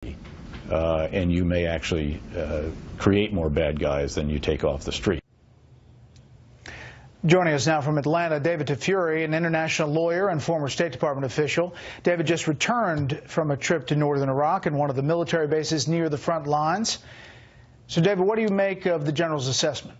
and you may actually create more bad guys than you take off the street. Joining us now from Atlanta, David Tafuri, an international lawyer and former State Department official. David just returned from a trip to northern Iraq and one of the military bases near the front lines. So, David, what do you make of the general's assessment?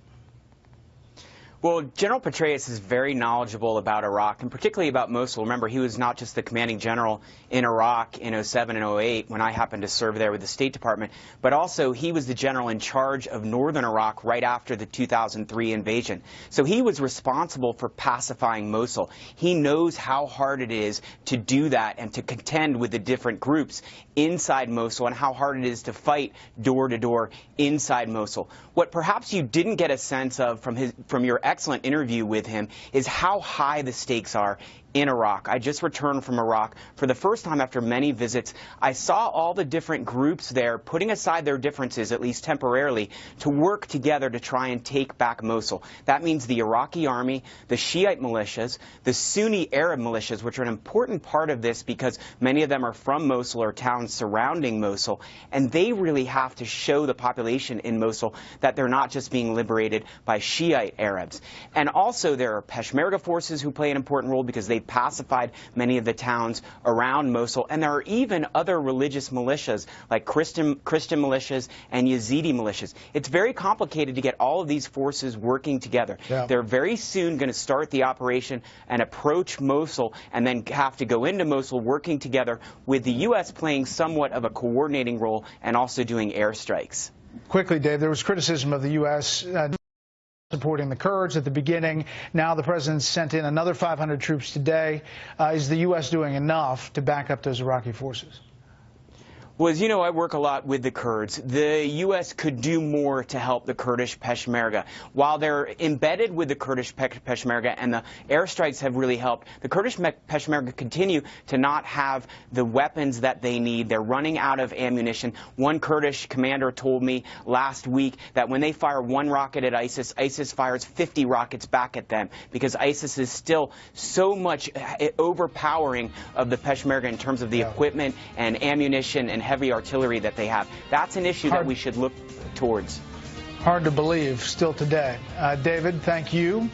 Well, General Petraeus is very knowledgeable about Iraq, and particularly about Mosul. Remember, he was not just the commanding general in Iraq in 07 and 08 when I happened to serve there with the State Department, but also he was the general in charge of northern Iraq right after the 2003 invasion. So he was responsible for pacifying Mosul. He knows how hard it is to do that and to contend with the different groups inside Mosul and how hard it is to fight door to door inside Mosul. What perhaps you didn't get a sense of from your excellent interview with him is how high the stakes are in Iraq. I just returned from Iraq for the first time after many visits. I saw all the different groups there putting aside their differences, at least temporarily, to work together to try and take back Mosul. That means the Iraqi army, the Shiite militias, the Sunni Arab militias, which are an important part of this because many of them are from Mosul or towns surrounding Mosul, and they really have to show the population in Mosul that they're not just being liberated by Shiite Arabs. And also there are Peshmerga forces who play an important role because they pacified many of the towns around Mosul, and there are even other religious militias like Christian militias and Yazidi militias. It's very complicated to get all of these forces working together. Yeah. They're very soon going to start the operation and approach Mosul and then have to go into Mosul working together with the U.S. playing somewhat of a coordinating role and also doing airstrikes. Quickly, Dave, there was criticism of the U.S. Supporting the Kurds at the beginning. Now the president sent in another 500 troops today. Is the U.S. doing enough to back up those Iraqi forces? Well, as you know, I work a lot with the Kurds. The U.S. could do more to help the Kurdish Peshmerga. While they're embedded with the Kurdish Peshmerga and the airstrikes have really helped, the Kurdish Peshmerga continue to not have the weapons that they need. They're running out of ammunition. One Kurdish commander told me last week that when they fire one rocket at ISIS, ISIS fires 50 rockets back at them because ISIS is still so much overpowering of the Peshmerga in terms of the equipment and ammunition and heavy artillery that they have. That's an issue that we should look towards. Hard to believe still today. David, thank you.